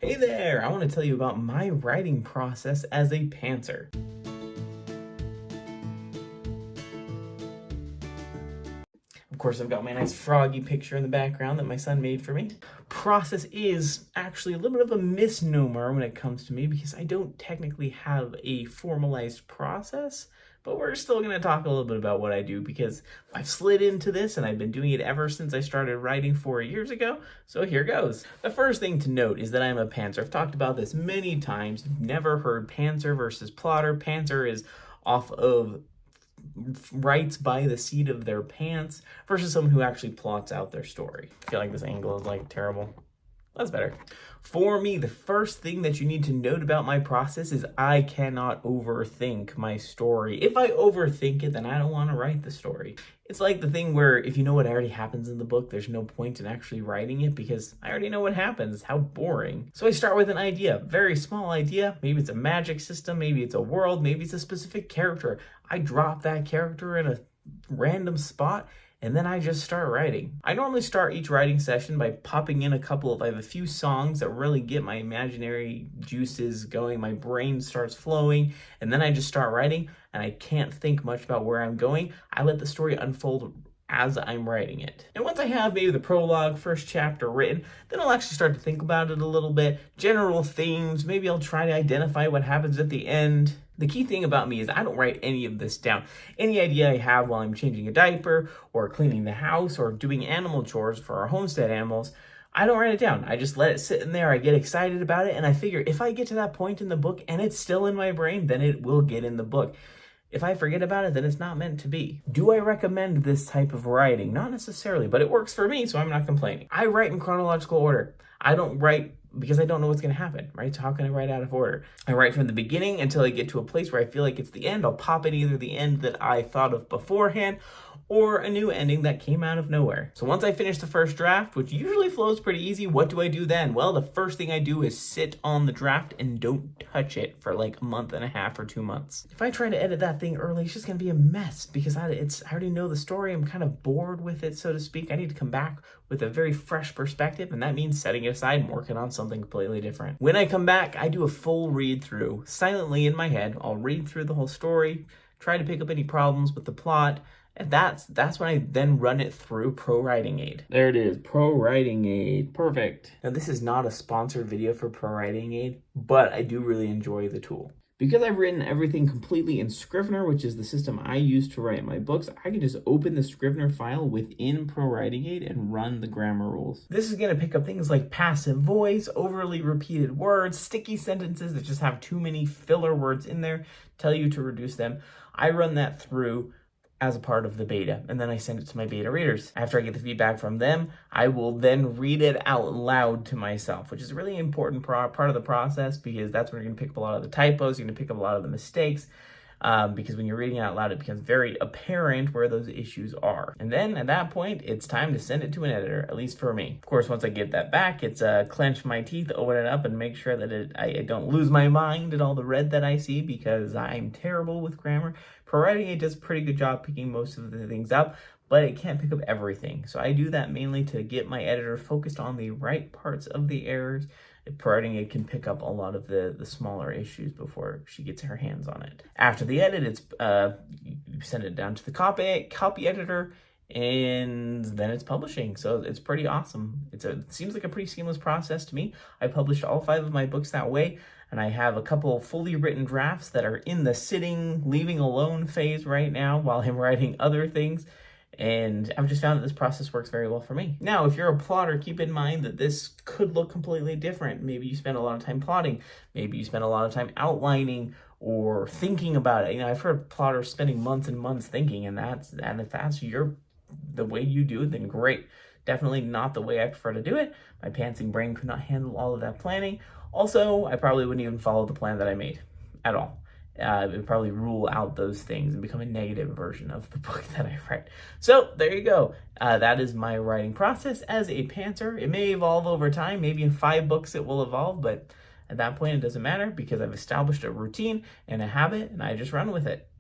Hey there, I want to tell you about my writing process as a pantser. Of course, I've got my nice froggy picture in the background that my son made for me. Process is actually a little bit of a misnomer when it comes to me because I don't technically have a formalized process, but we're still going to talk a little bit about what I do because I've slid into this and I've been doing it ever since I started writing 4 years ago. So here goes. The first thing to note is that I'm a pantser. I've talked about this many times. You've never heard pantser versus plotter. Pantser is off of writes by the seat of their pants versus someone who actually plots out their story. I feel like this angle is like terrible. That's better. For me, the first thing that you need to note about my process is I cannot overthink my story. If I overthink it, then I don't want to write the story. It's like the thing where if you know what already happens in the book, there's no point in actually writing it because I already know what happens. How boring. So I start with an idea, very small idea. Maybe it's a magic system, maybe it's a world, maybe it's a specific character. I drop that character in a random spot and then I just start writing. I normally start each writing session by popping in I have a few songs that really get my imaginary juices going, my brain starts flowing, and then I just start writing, and I can't think much about where I'm going. I let the story unfold as I'm writing it. And once I have maybe the prologue, first chapter written, then I'll actually start to think about it a little bit, general themes, maybe I'll try to identify what happens at the end. The key thing about me is I don't write any of this down. Any idea I have while I'm changing a diaper or cleaning the house or doing animal chores for our homestead animals, I don't write it down. I just let it sit in there. I get excited about it and I figure if I get to that point in the book and it's still in my brain, then it will get in the book. If I forget about it, then it's not meant to be. Do I recommend this type of writing? Not necessarily, but it works for me, so I'm not complaining. I write in chronological order. I don't write because I don't know what's going to happen, right? So how can I write out of order? I write from the beginning until I get to a place where I feel like it's the end. I'll pop in either the end that I thought of beforehand or a new ending that came out of nowhere. So once I finish the first draft, which usually flows pretty easy, what do I do then? Well, the first thing I do is sit on the draft and don't touch it for like a month and a half or 2 months. If I try to edit that thing early, it's just gonna be a mess because I already know the story. I'm kind of bored with it, so to speak. I need to come back with a very fresh perspective, and that means setting it aside and working on something completely different. When I come back, I do a full read through. Silently in my head, I'll read through the whole story, try to pick up any problems with the plot, and that's when I then run it through Pro Writing Aid. There it is, Pro Writing Aid. Perfect. Now, this is not a sponsored video for Pro Writing Aid, but I do really enjoy the tool. Because I've written everything completely in Scrivener, which is the system I use to write my books, I can just open the Scrivener file within Pro Writing Aid and run the grammar rules. This is going to pick up things like passive voice, overly repeated words, sticky sentences that just have too many filler words in there, tell you to reduce them. I run that through as a part of the beta, and then I send it to my beta readers. After I get the feedback from them, I will then read it out loud to myself, which is a really important part of the process because that's when you're gonna pick up a lot of the typos, you're gonna pick up a lot of the mistakes, because when you're reading it out loud, it becomes very apparent where those issues are. And then at that point, it's time to send it to an editor, at least for me. Of course, once I get that back, it's clench my teeth, open it up, and make sure that I don't lose my mind at all the red that I see because I'm terrible with grammar. Pro Writing Aid does a pretty good job picking most of the things up, but it can't pick up everything. So I do that mainly to get my editor focused on the right parts of the errors. Pro Writing Aid can pick up a lot of the smaller issues before she gets her hands on it. After the edit, it's you send it down to the copy editor, and then it's publishing. So it's pretty awesome. It seems like a pretty seamless process to me. I published all 5 of my books that way, and I have a couple fully written drafts that are in the sitting, leaving alone phase right now while I'm writing other things. And I've just found that this process works very well for me. Now, if you're a plotter, keep in mind that this could look completely different. Maybe you spend a lot of time plotting. Maybe you spend a lot of time outlining or thinking about it. You know, I've heard plotters spending months and months thinking, and if that's the way you do it, then great. Definitely not the way I prefer to do it. My pantsing brain could not handle all of that planning. Also, I probably wouldn't even follow the plan that I made at all. It would probably rule out those things and become a negative version of the book that I write. So there you go. That is my writing process as a pantser. It may evolve over time. Maybe in 5 books it will evolve, but at that point it doesn't matter because I've established a routine and a habit and I just run with it.